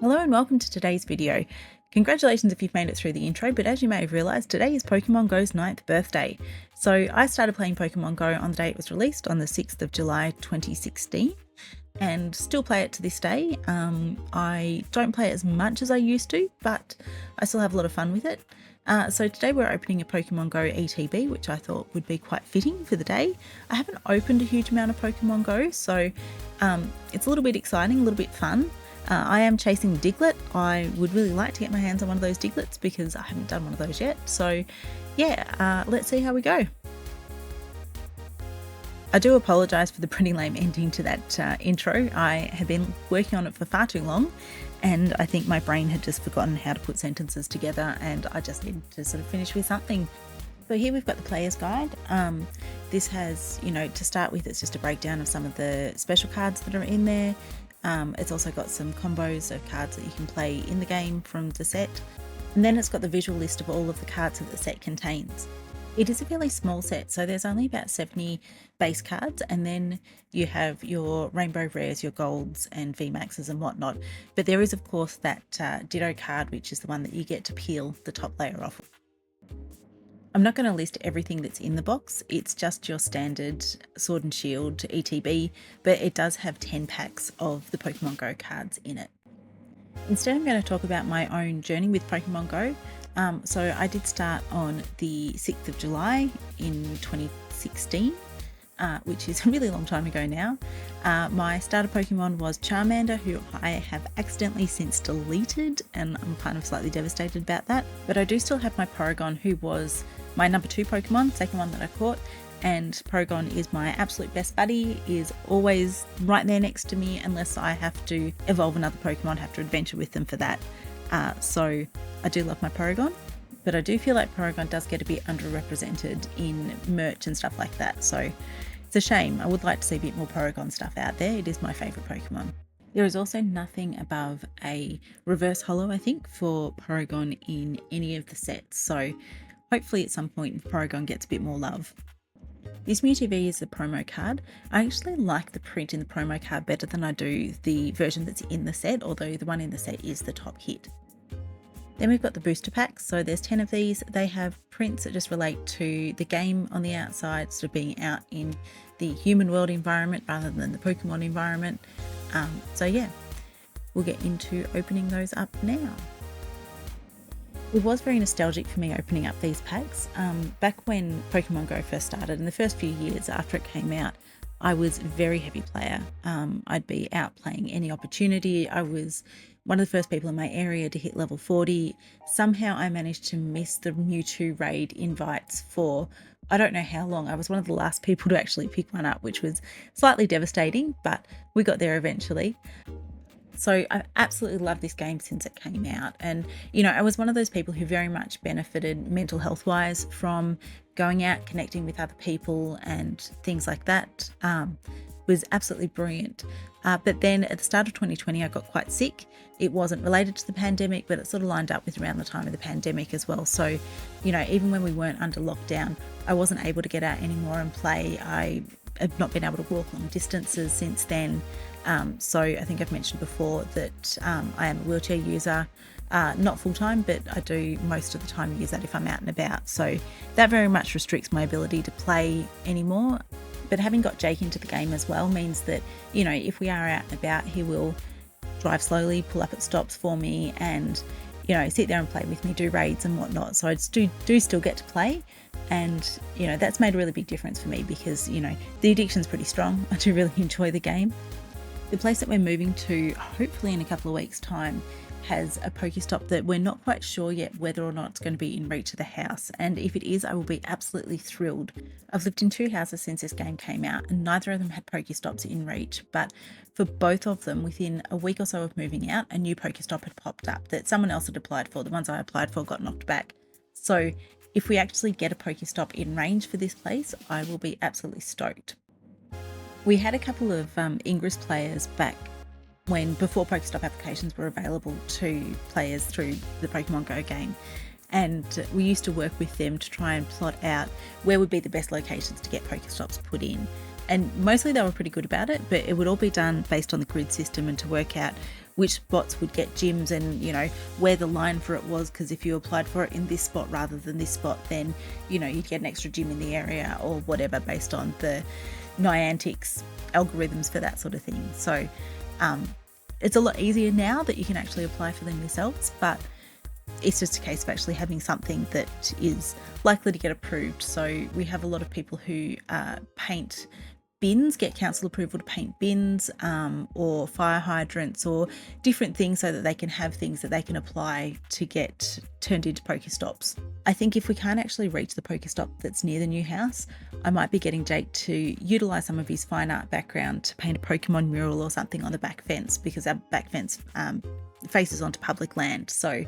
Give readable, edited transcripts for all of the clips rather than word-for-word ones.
Hello and welcome to today's video. Congratulations if you've made it through the intro, but as you may have realised, today is Pokemon Go's 9th birthday. So I started playing Pokemon Go on the day it was released on the 6th of July 2016 and still play it to this day. I don't play it as much as I used to, but I still have a lot of fun with it. So today we're opening a Pokemon Go ETB, which I thought would be quite fitting for the day. I haven't opened a huge amount of Pokemon Go, so it's a little bit exciting, a little bit fun. I am chasing Diglett. I would really like to get my hands on one of those Diglets because I haven't done one of those yet. So yeah, let's see how we go. I do apologise for the pretty lame ending to that intro. I had been working on it for far too long and I think my brain had just forgotten how to put sentences together and I just needed to sort of finish with something. So here we've got the player's guide. This has, to start with, it's just a breakdown of some of the special cards that are in there. It's also got some combos of cards that you can play in the game from the set. And then it's got the visual list of all of the cards that the set contains. It is a fairly small set, so there's only about 70 base cards, and then you have your rainbow rares, your golds and VMAXs and whatnot. But there is of course that Ditto card, which is the one that you get to peel the top layer off. I'm not going to list everything that's in the box, it's just your standard Sword and Shield ETB, but it does have 10 packs of the Pokemon Go cards in it. Instead I'm going to talk about my own journey with Pokemon Go. So I did start on the 6th of July in 2016, which is a really long time ago now. My starter Pokemon was Charmander, who I have accidentally since deleted, and I'm kind of slightly devastated about that. But I do still have my Porygon, who was my number 2 Pokemon, second one that I caught, and Porygon is my absolute best buddy, is always right there next to me unless I have to evolve another Pokemon, have to adventure with them for that. So I do love my Porygon, but I do feel like Porygon does get a bit underrepresented in merch and stuff like that, so it's a shame. I would like to see a bit more Porygon stuff out there. It is my favourite Pokemon. There is also nothing above a reverse holo, I think, for Porygon in any of the sets, so hopefully at some point Porygon gets a bit more love. This MewTV is the promo card. I actually like the print in the promo card better than I do the version that's in the set, although the one in the set is the top hit. Then we've got the booster packs, so there's 10 of these. They have prints that just relate to the game on the outside, sort of being out in the human world environment rather than the Pokemon environment. So yeah, we'll get into opening those up now. It was very nostalgic for me opening up these packs. Back when Pokemon Go first started, in the first few years after it came out, I was a very heavy player. I'd be out playing any opportunity. I was one of the first people in my area to hit level 40. Somehow I managed to miss the Mewtwo raid invites for I don't know how long. I was one of the last people to actually pick one up, which was slightly devastating, but we got there eventually. So I absolutely love this game since it came out. And, I was one of those people who very much benefited mental health wise from going out, connecting with other people and things like that. Was absolutely brilliant. But then at the start of 2020, I got quite sick. It wasn't related to the pandemic, but it sort of lined up with around the time of the pandemic as well. So, even when we weren't under lockdown, I wasn't able to get out anymore and play. I have not been able to walk long distances since then. So I think I've mentioned before that I am a wheelchair user, not full-time, but I do most of the time use that if I'm out and about. So that very much restricts my ability to play anymore. But having got Jake into the game as well means that, if we are out and about, he will drive slowly, pull up at stops for me and, sit there and play with me, do raids and whatnot. So I do still get to play. And, that's made a really big difference for me because, the addiction's pretty strong. I do really enjoy the game. The place that we're moving to, hopefully in a couple of weeks' time, has a Pokestop that we're not quite sure yet whether or not it's going to be in reach of the house. And if it is, I will be absolutely thrilled. I've lived in 2 houses since this game came out and neither of them had Pokestops in reach. But for both of them, within a week or so of moving out, a new Pokestop had popped up that someone else had applied for. The ones I applied for got knocked back. So if we actually get a Pokestop in range for this place, I will be absolutely stoked. We had a couple of Ingress players back before Pokestop applications were available to players through the Pokemon Go game. And we used to work with them to try and plot out where would be the best locations to get Pokestops put in. And mostly they were pretty good about it, but it would all be done based on the grid system and to work out which spots would get gyms and, you know, where the line for it was, because if you applied for it in this spot rather than this spot, then, you know, you'd get an extra gym in the area or whatever based on the Niantic's algorithms for that sort of thing. So it's a lot easier now that you can actually apply for them yourselves, but it's just a case of actually having something that is likely to get approved. So we have a lot of people who paint bins, get council approval to paint bins or fire hydrants or different things so that they can have things that they can apply to get turned into Pokestops. I think if we can't actually reach the Pokestop that's near the new house, I might be getting Jake to utilise some of his fine art background to paint a Pokemon mural or something on the back fence, because our back fence faces onto public land. So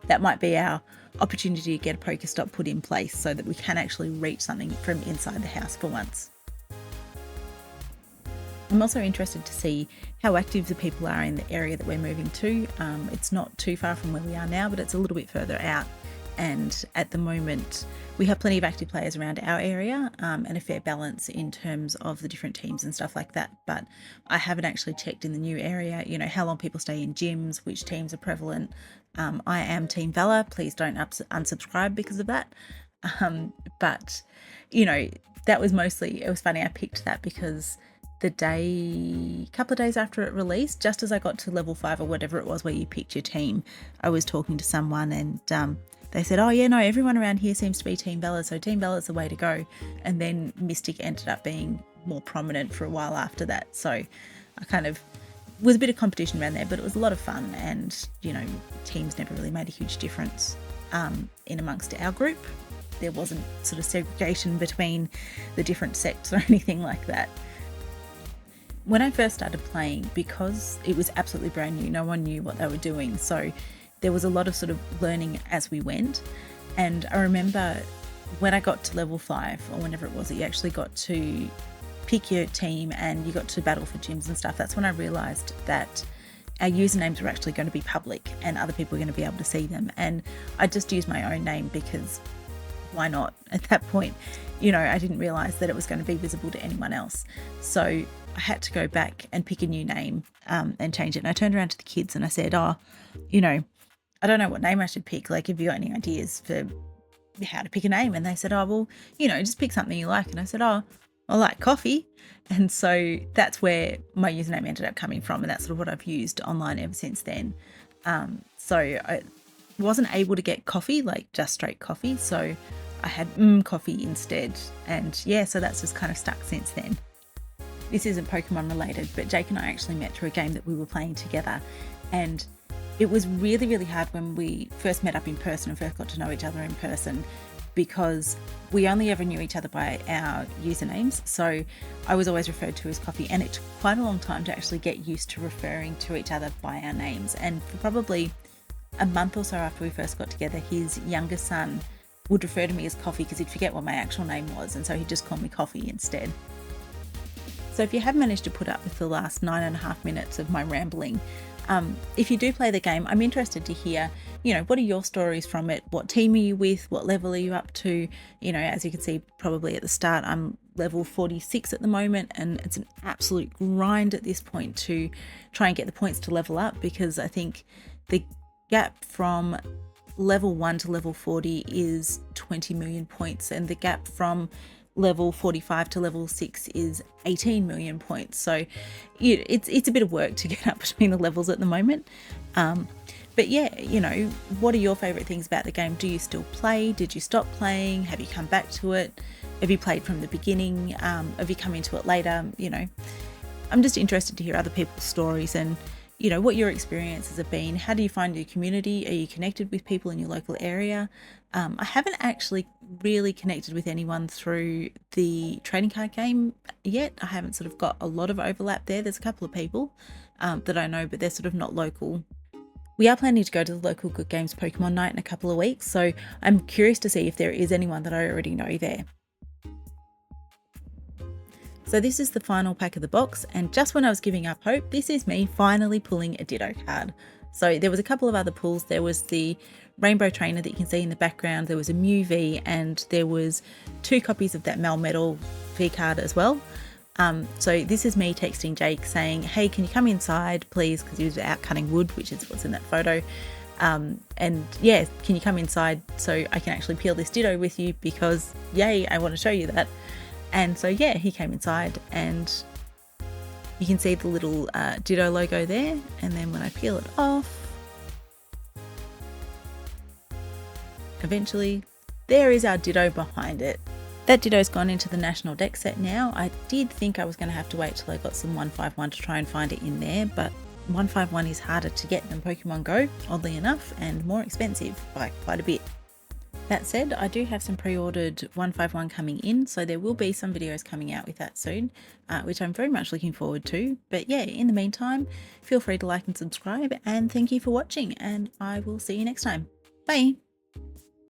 that might be our opportunity to get a Pokestop put in place so that we can actually reach something from inside the house for once. I'm also interested to see how active the people are in the area that we're moving to. It's not too far from where we are now, but it's a little bit further out. And at the moment, we have plenty of active players around our area and a fair balance in terms of the different teams and stuff like that. But I haven't actually checked in the new area, you know, how long people stay in gyms, which teams are prevalent. I am Team Valor. Please don't unsubscribe because of that. But, you know, that was mostly, it was funny, I picked that because the couple of days after it released, just as I got to level 5 or whatever it was where you picked your team, I was talking to someone and they said, oh yeah, no, everyone around here seems to be Team Valor, so Team Valor's the way to go. And then Mystic ended up being more prominent for a while after that. So I kind of was a bit of competition around there, but it was a lot of fun, and, you know, teams never really made a huge difference in amongst our group. There wasn't sort of segregation between the different sects or anything like that. When I first started playing, because it was absolutely brand new, no one knew what they were doing. So there was a lot of sort of learning as we went. And I remember when I got to level 5 or whenever it was that you actually got to pick your team and you got to battle for gyms and stuff, that's when I realised that our usernames were actually going to be public and other people were going to be able to see them. And I just used my own name because why not at that point? You know, I didn't realise that it was going to be visible to anyone else. So I had to go back and pick a new name and change it. And I turned around to the kids and I said, oh, you know, I don't know what name I should pick. Like, have you got any ideas for how to pick a name? And they said, oh, well, you know, just pick something you like. And I said, oh, I like coffee. And so that's where my username ended up coming from. And that's sort of what I've used online ever since then. So I wasn't able to get coffee, like just straight coffee. So I had coffee instead. And yeah, so that's just kind of stuck since then. This isn't Pokemon related, but Jake and I actually met through a game that we were playing together. And it was really, really hard when we first met up in person and first got to know each other in person, because we only ever knew each other by our usernames. So I was always referred to as Coffee, and it took quite a long time to actually get used to referring to each other by our names. And for probably a month or so after we first got together, his younger son would refer to me as Coffee because he'd forget what my actual name was, and so he'd just call me Coffee instead. So if you have managed to put up with the last 9.5 minutes of my rambling, if you do play the game, I'm interested to hear, you know, what are your stories from it? What team are you with? What level are you up to? You know, as you can see, probably at the start, I'm level 46 at the moment, and it's an absolute grind at this point to try and get the points to level up, because I think the gap from level 1 to level 40 is 20 million points, and the gap from level 45 to level 6 is 18 million points. So it's a bit of work to get up between the levels at the moment. But yeah, you know, what are your favorite things about the game? Do you still play? Did you stop playing? Have you come back to it? Have you played from the beginning? Have you come into it later? You know, I'm just interested to hear other people's stories and, you know, what your experiences have been. How do you find your community? Are you connected with people in your local area? I haven't actually really connected with anyone through the trading card game yet. I haven't sort of got a lot of overlap there. There's a couple of people that I know, but they're sort of not local. We are planning to go to the local Good Games Pokemon night in a couple of weeks, so I'm curious to see if there is anyone that I already know there. So this is the final pack of the box, and just when I was giving up hope, this is me finally pulling a Ditto card. So there was a couple of other pulls. There was the Rainbow Trainer that you can see in the background, there was a Mew V, and there was 2 copies of that Melmetal V card as well. So this is me texting Jake saying, hey, can you come inside please, because he was out cutting wood, which is what's in that photo. And yeah, can you come inside so I can actually peel this Ditto with you, because yay, I want to show you that. And so yeah, he came inside and you can see the little Ditto logo there, and then when I peel it off, eventually there is our Ditto behind it. That Ditto's gone into the national deck set now. I did think I was going to have to wait till I got some 151 to try and find it in there, but 151 is harder to get than Pokemon Go, oddly enough, and more expensive by quite a bit. That said, I do have some pre-ordered 151 coming in, so there will be some videos coming out with that soon, which I'm very much looking forward to. But yeah, in the meantime, feel free to like and subscribe, and thank you for watching, and I will see you next time. Bye!